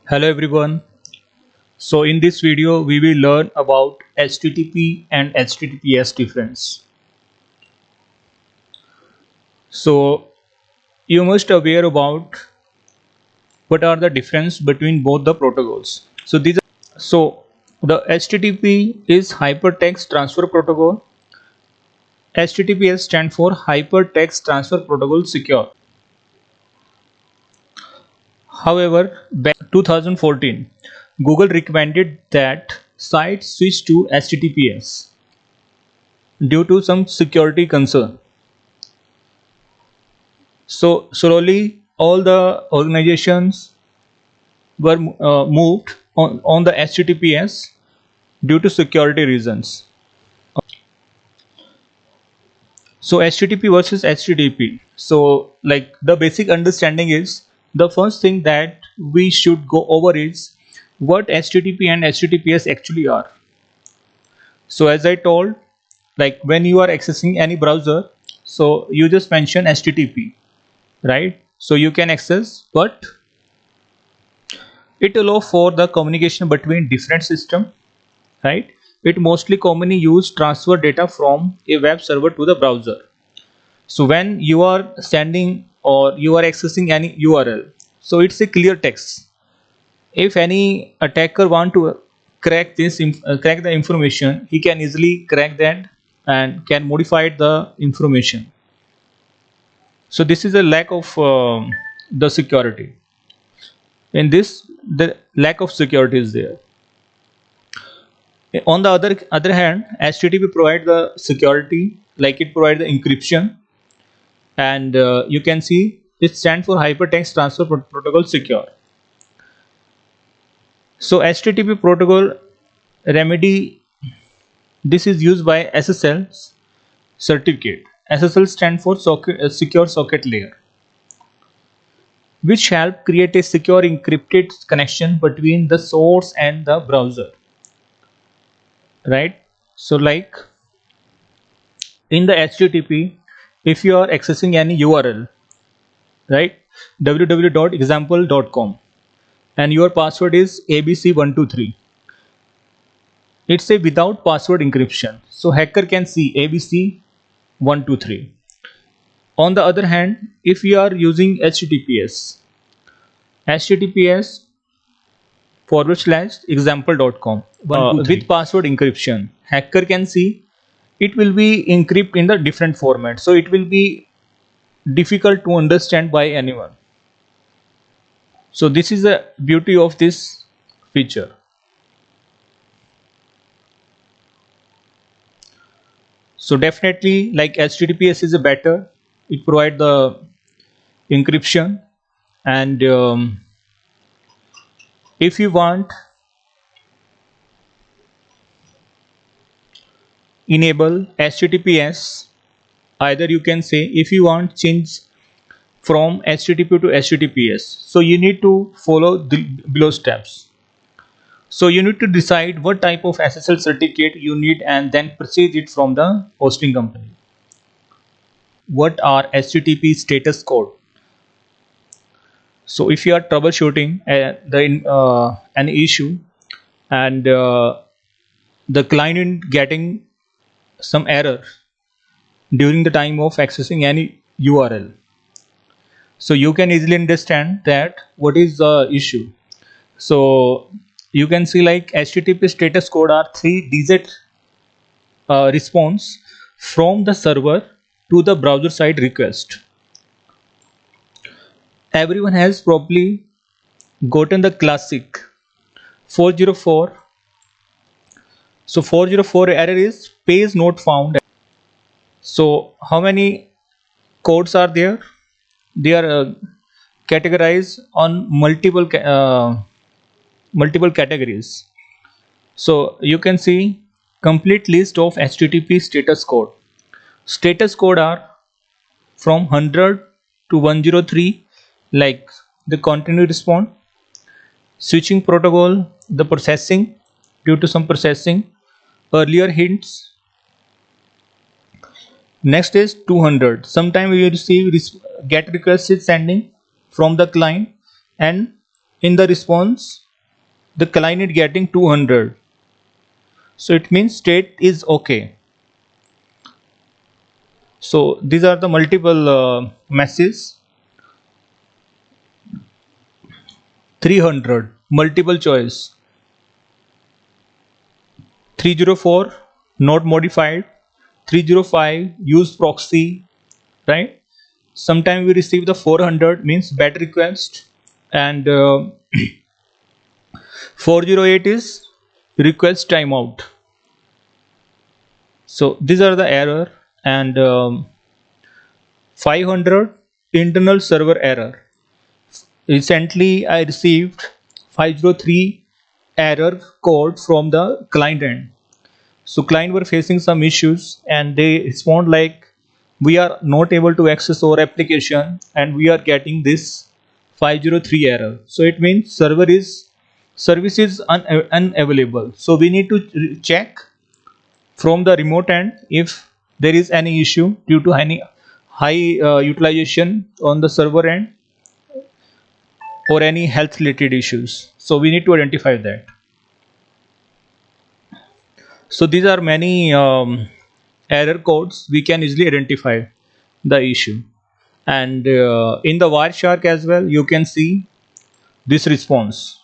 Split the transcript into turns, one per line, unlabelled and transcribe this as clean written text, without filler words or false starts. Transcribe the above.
Hello everyone. So in this video we will learn about HTTP and HTTPS difference. So you must aware about what are the difference between both the protocols. So the HTTP is Hypertext Transfer Protocol. HTTPS stand for Hypertext Transfer Protocol Secure. However, back in 2014, Google recommended that sites switch to HTTPS due to some security concern. So slowly all the organizations were moved on the HTTPS due to security reasons. So HTTP versus HTTP. So like the basic understanding is, the first thing that we should go over is what HTTP and HTTPS actually are. So as I told, like when you are accessing any browser, so you just mention HTTP, right? So you can access, but it allows for the communication between different systems, right? It mostly commonly use transfer data from a web server to the browser. So when you are sending or you are accessing any URL, so it's a clear text. If any attacker want to crack crack the information, he can easily crack that and can modify the information. So this is a lack of the security. In this, the lack of security is there. On the other hand, HTTP provide the security, like it provide the encryption, and you can see it stands for Hypertext Transfer Protocol Secure. So HTTP protocol remedy, this is used by SSL certificate. SSL stand for secure socket layer, which help create a secure encrypted connection between the source and the browser, right? So like in the HTTP, if you are accessing any URL, right, www.example.com, and your password is abc123, it's a without password encryption, so hacker can see abc123. On the other hand, if you are using https /example.com with password encryption, hacker can see, it will be encrypted in the different format, so it will be difficult to understand by anyone. So this is the beauty of this feature. So definitely, like HTTPS is a better, it provide the encryption, and if you want enable HTTPS, either you can say if you want change from HTTP to HTTPS, so you need to follow the below steps. So you need to decide what type of SSL certificate you need and then purchase it from the hosting company. What are HTTP status code? So if you are troubleshooting an issue, and the client getting some error during the time of accessing any URL, so you can easily understand that what is the issue. So you can see like HTTP status code are 3-digit response from the server to the browser side request. Everyone has probably gotten the classic 404. So 404 error is page not found. So how many codes are there? They are categorized on multiple categories. So you can see complete list of HTTP status code. Status code are from 100 to 103, like the continue response, switching protocol, the processing, due to some processing, earlier hints. Next is 200. Sometimes we receive get request is sending from the client, and in the response the client is getting 200, so it means state is okay. So these are the multiple messages. 300 multiple choice, 304 not modified, 305 use proxy, right? Sometimes we receive the 400 means bad request, and 408 is request timeout. So these are the error, and 500 internal server error. Recently I received 503 error code from the client end. So client were facing some issues and they respond like, we are not able to access our application and we are getting this 503 error. So it means service is unavailable. So we need to check from the remote end if there is any issue due to any high utilization on the server end or any health related issues. So we need to identify that. So these are many error codes we can easily identify the issue, and in the Wireshark as well you can see this response.